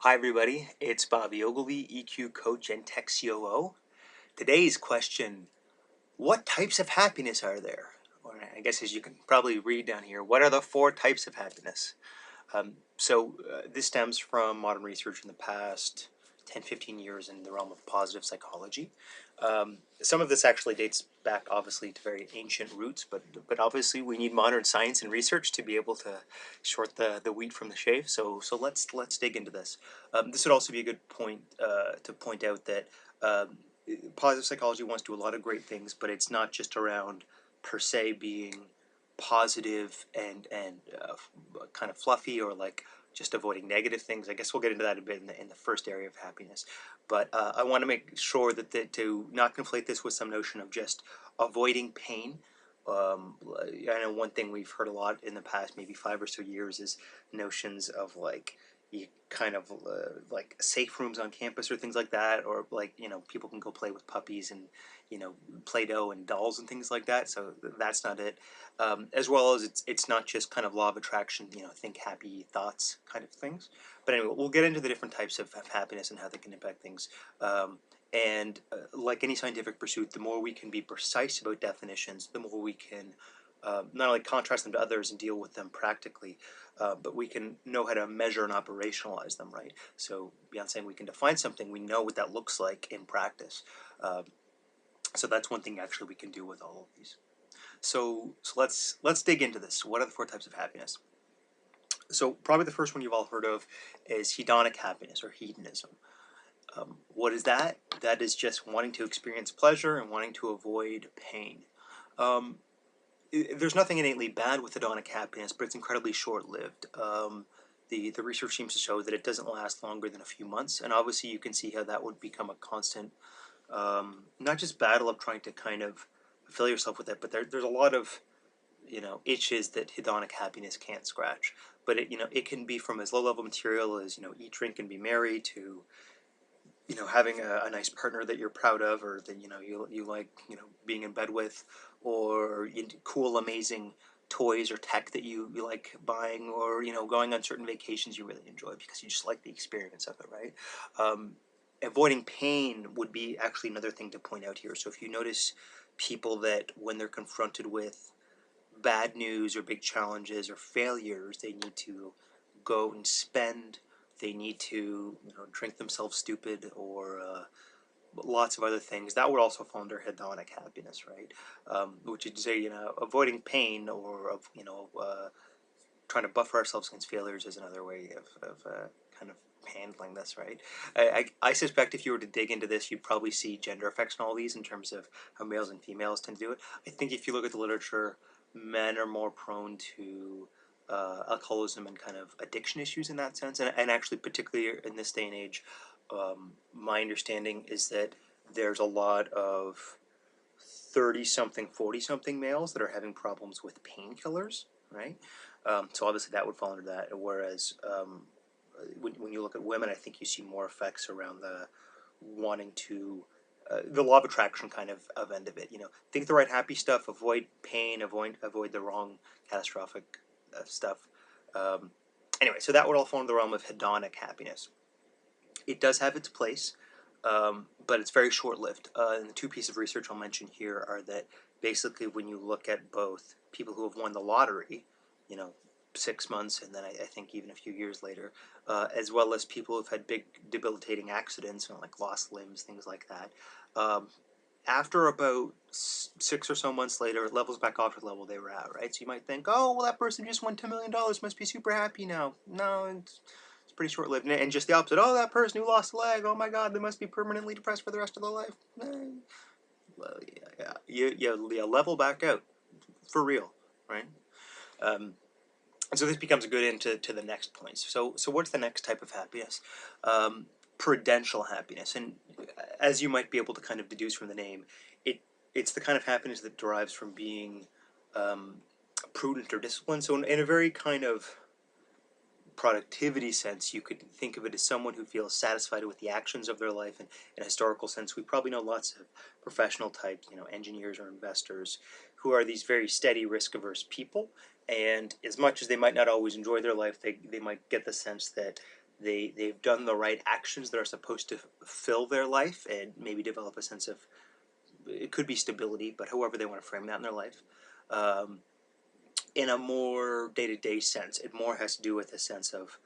Hi everybody, it's Bobby Ogilvy, EQ coach and tech COO. Today's question, what types of happiness are there? Or I guess as you can probably read down here, what are the four types of happiness? This stems from modern research in the past 10, 15 years in the realm of positive psychology. Some of this actually dates back obviously to very ancient roots, but obviously we need modern science and research to be able to sort the wheat from the chaff. So let's dig into this. This would also be a good point to point out that positive psychology wants to do a lot of great things, but it's not just around per se being positive and kind of fluffy or like just avoiding negative things. I guess we'll get into that a bit in the first area of happiness. But I want to make sure that to not conflate this with some notion of just avoiding pain. I know one thing we've heard a lot in the past, maybe 5 or so years, is notions of like you kind of like safe rooms on campus or things like that, or like people can go play with puppies and Play-Doh and dolls and things like that. So that's not it. As well as it's not just kind of law of attraction, think happy thoughts kind of things. But anyway, we'll get into the different types of happiness and how they can impact things. Like any scientific pursuit, the more we can be precise about definitions, the more we can not only contrast them to others and deal with them practically, but we can know how to measure and operationalize them, right? So beyond saying we can define something, we know what that looks like in practice. So that's one thing actually we can do with all of these. So let's dig into this. What are the four types of happiness? So probably the first one you've all heard of is hedonic happiness or hedonism. What is that? That is just wanting to experience pleasure and wanting to avoid pain. Um, there's nothing innately bad with hedonic happiness, but it's incredibly short-lived. The research seems to show that it doesn't last longer than a few months, and obviously you can see how that would become a constant, not just battle of trying to kind of fill yourself with it, but there's a lot of itches that hedonic happiness can't scratch. But it can be from as low-level material as eat, drink, and be merry to having a nice partner that you're proud of, or that you like being in bed with, or cool amazing toys or tech that you like buying, or going on certain vacations you really enjoy because you just like the experience of it, right? Avoiding pain would be actually another thing to point out here. So if you notice people that when they're confronted with bad news or big challenges or failures, they need to go and spend. They need to drink themselves stupid, or lots of other things. That would also fall under hedonic happiness, right? Which is say avoiding pain, or of trying to buffer ourselves against failures is another way of kind of handling this, right? I suspect if you were to dig into this, you'd probably see gender effects in all these in terms of how males and females tend to do it. I think if you look at the literature, men are more prone to alcoholism and kind of addiction issues in that sense. And actually, particularly in this day and age, my understanding is that there's a lot of 30-something, 40-something males that are having problems with painkillers, right? So obviously that would fall under that. Whereas when you look at women, I think you see more effects around the wanting to the law of attraction kind of end of it. Think the right happy stuff, avoid pain, avoid the wrong catastrophic stuff. Anyway, so that would all fall into the realm of hedonic happiness. It does have its place, but it's very short-lived. And the two pieces of research I'll mention here are that basically when you look at both people who have won the lottery, 6 months, and then I think even a few years later, as well as people who've had big debilitating accidents, like lost limbs, things like that. After about 6 or so months later, it levels back off to the level they were at, right? So you might think, oh, well, that person just won $10 million, must be super happy now. No, it's pretty short-lived. And just the opposite, oh, that person who lost a leg, oh my God, they must be permanently depressed for the rest of their life. Well, yeah, you level back out, for real, right? So this becomes a good into the next point. So what's the next type of happiness? Prudential happiness, and as you might be able to kind of deduce from the name, it's the kind of happiness that derives from being prudent or disciplined. So in a very kind of productivity sense, you could think of it as someone who feels satisfied with the actions of their life. And in a historical sense, we probably know lots of professional types, engineers or investors, who are these very steady, risk-averse people. And as much as they might not always enjoy their life, they might get the sense that they've done the right actions that are supposed to fill their life and maybe develop a sense of, it could be stability, but however they want to frame that in their life. Um, in a more day-to-day sense, it more has to do with a sense of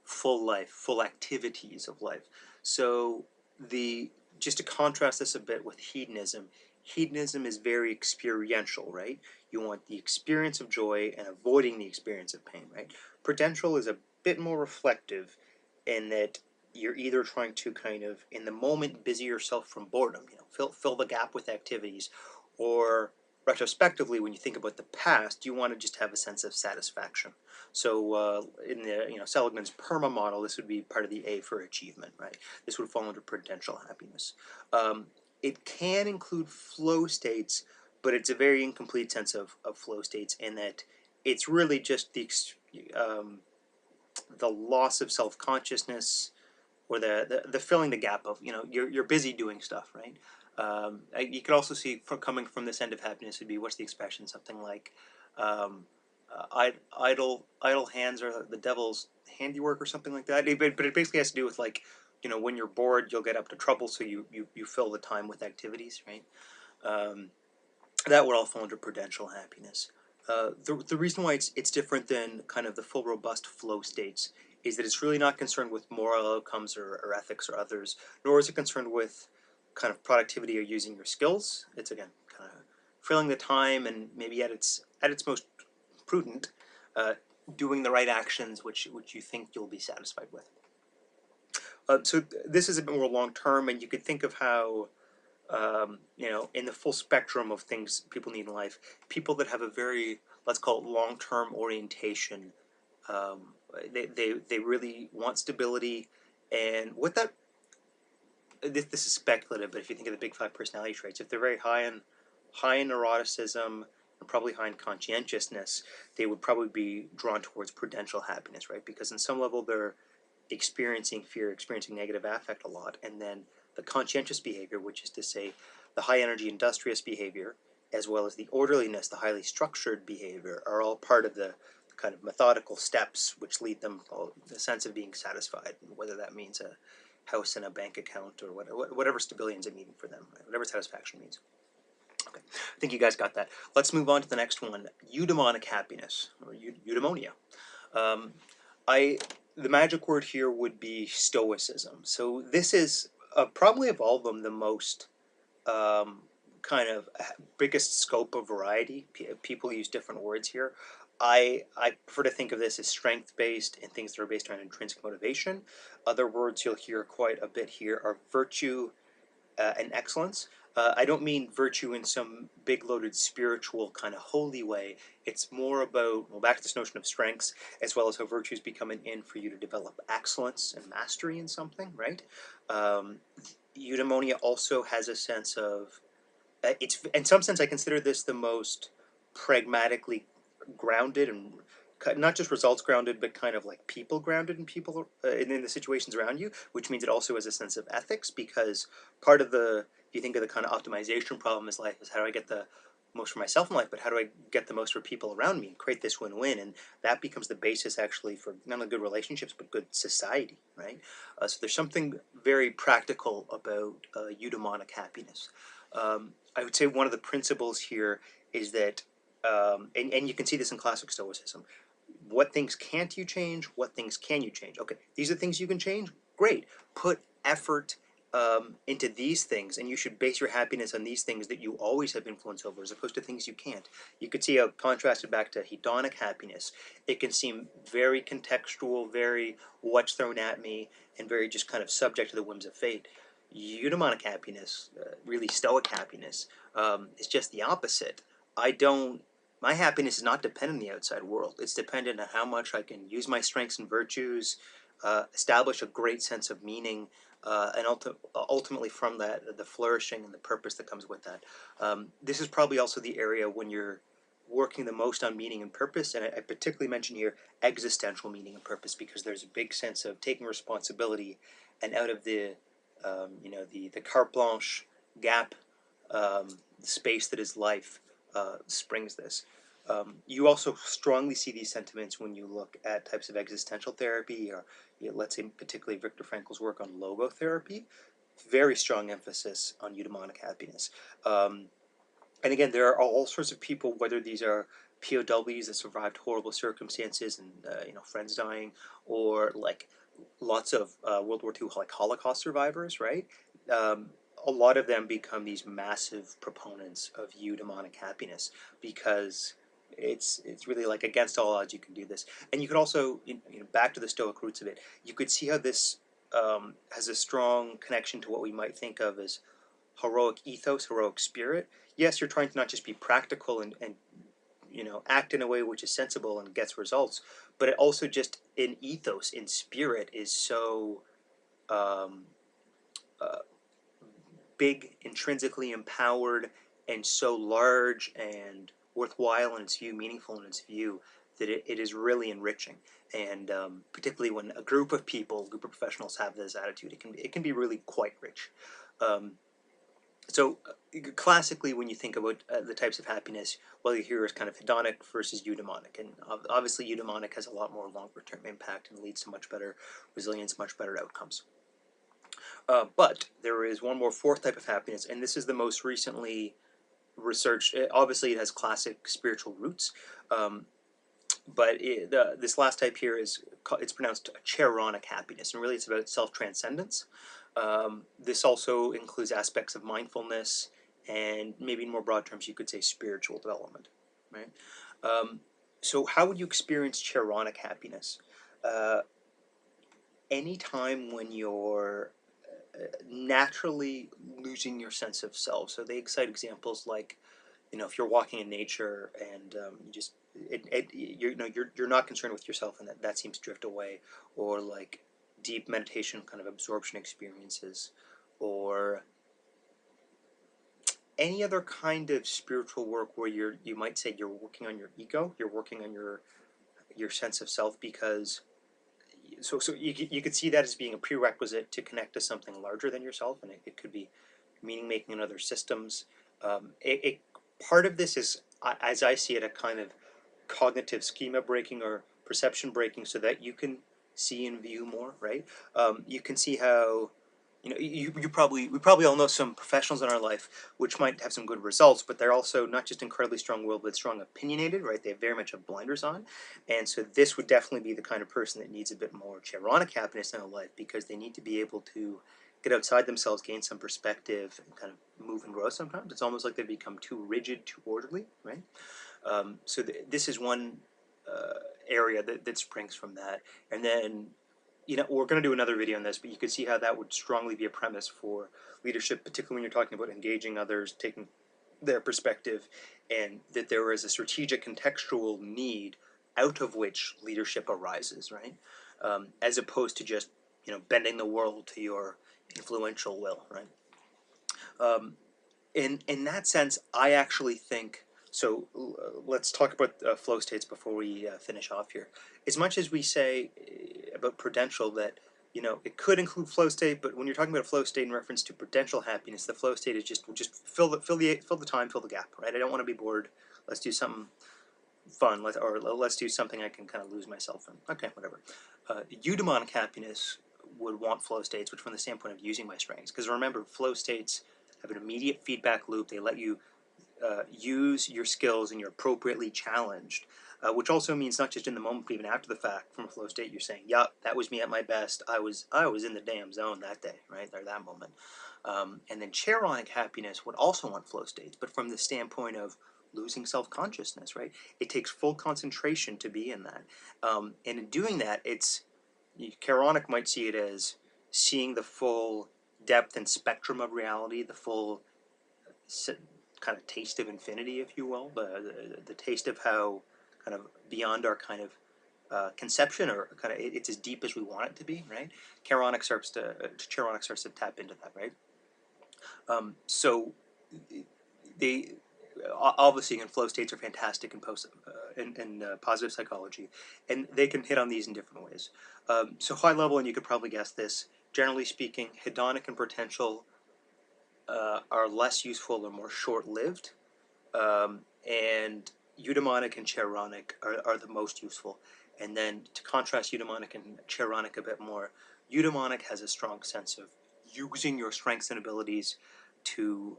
full life, full activities of life. So the just to contrast this a bit with hedonism, hedonism is very experiential, right? You want the experience of joy and avoiding the experience of pain, right? Prudential is a bit more reflective in that you're either trying to kind of in the moment busy yourself from boredom, fill the gap with activities, or retrospectively when you think about the past, you want to just have a sense of satisfaction. So in the Seligman's PERMA model, this would be part of the A for achievement, right? This would fall under Prudential Happiness. It can include flow states, but it's a very incomplete sense of flow states in that it's really just the loss of self consciousness, or the filling the gap of you're busy doing stuff, right? You could also see coming from this end of happiness would be, what's the expression, something like um, idle hands are the devil's handiwork or something like that. But it basically has to do with like when you're bored you'll get up to trouble, so you fill the time with activities, right? Um, that would all fall under Prudential Happiness. The reason why it's different than kind of the full robust flow states is that it's really not concerned with moral outcomes or ethics or others, nor is it concerned with kind of productivity or using your skills. It's again kind of filling the time and maybe at its most prudent, uh, doing the right actions which you think you'll be satisfied with. So this is a bit more long term, and you could think of how in the full spectrum of things people need in life, people that have a very, let's call it, long-term orientation, um, they really want stability, and what that this is speculative, but if you think of the big five personality traits, if they're very high in neuroticism and probably high in conscientiousness, they would probably be drawn towards Prudential Happiness, right? Because in some level they're experiencing fear, experiencing negative affect a lot, and then the conscientious behavior, which is to say the high energy industrious behavior, as well as the orderliness, the highly structured behavior, are all part of the kind of methodical steps which lead them to the sense of being satisfied, whether that means a house and a bank account or whatever stability ends up meaning for them, right? Whatever satisfaction means. Okay, I think you guys got that. Let's move on to the next one, eudaimonic happiness, or eudaimonia. Um, I the magic word here would be stoicism. So this is probably of all of them the most um, kind of biggest scope of variety. People use different words here. I prefer to think of this as strength based and things that are based on intrinsic motivation. Other words you'll hear quite a bit here are virtue and excellence. I don't mean virtue in some big loaded spiritual kind of holy way. It's more about, well, back to this notion of strengths, as well as how virtues become an in for you to develop excellence and mastery in something, right? Um, Eudaimonia also has a sense of, it's in some sense I consider this the most pragmatically grounded and not just results grounded, but kind of like people grounded in people in the situations around you, which means it also has a sense of ethics, because part of the, if you think of the kind of optimization problem in life, is how do I get the most for myself in life, but how do I get the most for people around me and create this win-win, and that becomes the basis actually for not only good relationships but good society, right? So there's something very practical about eudaimonic happiness. I would say one of the principles here is that, and you can see this in classic Stoicism, what things can't you change, what things can you change. Okay, these are things you can change, great. Put effort into these things, and you should base your happiness on these things that you always have influence over, as opposed to things you can't. You could see how contrasted back to hedonic happiness, it can seem very contextual, very what's thrown at me, and very just kind of subject to the whims of fate. Eudaimonic happiness, really Stoic happiness, is just the opposite. I don't My happiness is not dependent on the outside world. It's dependent on how much I can use my strengths and virtues, establish a great sense of meaning, and ultimately from that, the flourishing and the purpose that comes with that. This is probably also the area when you're working the most on meaning and purpose, and I particularly mention here existential meaning and purpose, because there's a big sense of taking responsibility, and out of the carte blanche gap space that is life springs this. You also strongly see these sentiments when you look at types of existential therapy, or let's say particularly Viktor Frankl's work on logotherapy. Very strong emphasis on eudaimonic happiness. Um, and again, there are all sorts of people, whether these are POWs that survived horrible circumstances and friends dying, or like lots of World War II like Holocaust survivors, right? Um, a lot of them become these massive proponents of eudaimonic happiness because it's really like against all odds you can do this. And you could also, back to the Stoic roots of it, you could see how this has a strong connection to what we might think of as heroic ethos, heroic spirit. Yes, you're trying to not just be practical and act in a way which is sensible and gets results, but it also just in ethos, in spirit, is so um, uh, big, intrinsically empowered, and so large and worthwhile in its view, meaningful in its view, that it is really enriching. And particularly when a group of people, a group of professionals have this attitude, it can be really quite rich. Um, So, classically, when you think about the types of happiness, well, you hear is kind of hedonic versus eudaimonic, and obviously, eudaimonic has a lot more longer-term impact and leads to much better resilience, much better outcomes. But there is one more fourth type of happiness, and this is the most recently researched. Obviously, it has classic spiritual roots, um, but this last type here it's pronounced Charonic happiness, and really it's about self-transcendence. This also includes aspects of mindfulness, and maybe in more broad terms you could say spiritual development, right? Um, so how would you experience Charonic happiness? Uh, Anytime when you're naturally losing your sense of self. So they cite examples like, if you're walking in nature and you just you're not concerned with yourself, and that seems to drift away, or like deep meditation kind of absorption experiences, or any other kind of spiritual work where you might say you're working on your ego, you're working on your sense of self, because so you could see that as being a prerequisite to connect to something larger than yourself, and it could be meaning making in other systems. It part of this is, as I see it, a kind of cognitive schema breaking or perception breaking, so that you can see and view more. Right? You can see how we probably all know some professionals in our life which might have some good results, but they're also not just incredibly strong-willed, but strong opinionated, right? They very much have blinders on. And so this would definitely be the kind of person that needs a bit more Charonic happiness in their life, because they need to be able to get outside themselves, gain some perspective, and kind of move and grow. Sometimes it's almost like they become too rigid, too orderly, right? This is one area that springs from that. And then we're going to do another video on this, but you could see how that would strongly be a premise for leadership, particularly when you're talking about engaging others, taking their perspective, and that there is a strategic contextual need out of which leadership arises, right? As opposed to just bending the world to your influential will, right? In that sense, I actually think so. Let's talk about flow states before we finish off here. As much as we say about Prudential that it could include flow state, but when you're talking about a flow state in reference to Prudential happiness, the flow state is just fill the time, fill the gap, right? I don't want to be bored. Let's do something fun. Let's do something I can kind of lose myself in. Okay, whatever. Eudaimonic happiness would want flow states, which from the standpoint of using my strengths, because remember, flow states have an immediate feedback loop. They let you use your skills, and you're appropriately challenged, which also means not just in the moment, but even after the fact. From a flow state, you're saying, "Yup, that was me at my best. I was in the damn zone that day, right, or that moment." And then Charonic happiness would also want flow states, but from the standpoint of losing self-consciousness, right? It takes full concentration to be in that, and in doing that, Charonic might see it as seeing the full depth and spectrum of reality, the full kind of taste of infinity, if you will, the taste of how kind of beyond our kind of conception, or kind of it's as deep as we want it to be, right? Charonic starts to tap into that, right? So they obviously, and flow states are fantastic in positive psychology, and they can hit on these in different ways. So high level, and you could probably guess this. Generally speaking, hedonic and potential are less useful or more short-lived, and eudaimonic and chaironic are the most useful. And then to contrast eudaimonic and chaironic a bit more, eudaimonic has a strong sense of using your strengths and abilities to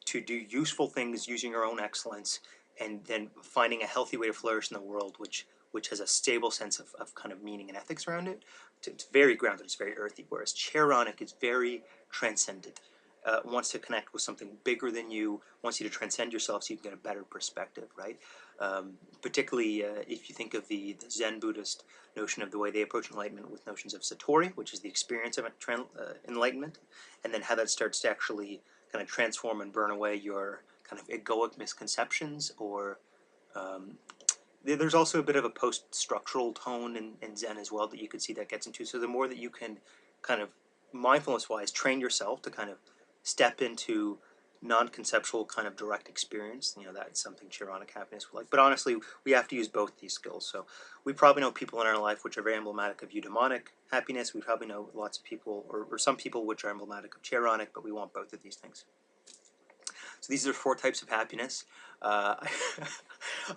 to do useful things using your own excellence, and then finding a healthy way to flourish in the world, which has a stable sense of kind of meaning and ethics around it. It's very grounded, it's very earthy, whereas chaironic is very transcendent. Wants to connect with something bigger than you, wants you to transcend yourself so you can get a better perspective, right? Particularly if you think of the Zen Buddhist notion of the way they approach enlightenment with notions of satori, which is the experience of enlightenment, and then how that starts to actually kind of transform and burn away your kind of egoic misconceptions, or there's also a bit of a post-structural tone in Zen as well that you could see that gets into. So the more that you can kind of mindfulness-wise train yourself to kind of step into non-conceptual kind of direct experience, that's something Hedonic Happiness would like. But honestly, we have to use both these skills. So we probably know people in our life which are very emblematic of eudaimonic happiness. We probably know lots of people, or some people which are emblematic of chaironic, but we want both of these things. So these are 4 types of happiness. I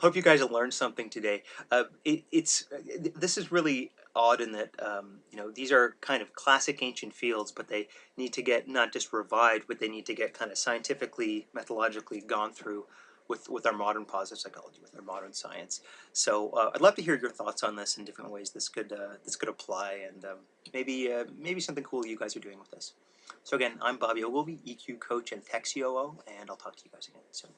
hope you guys have learned something today. This is really odd in that these are kind of classic ancient fields, but they need to get not just revived, but they need to get kind of scientifically, methodologically gone through with our modern positive psychology, with our modern science. So I'd love to hear your thoughts on this in different ways this could apply, and maybe something cool you guys are doing with this. So again, I'm Bobby Ogilvy, EQ coach and Tech COO, and I'll talk to you guys again soon.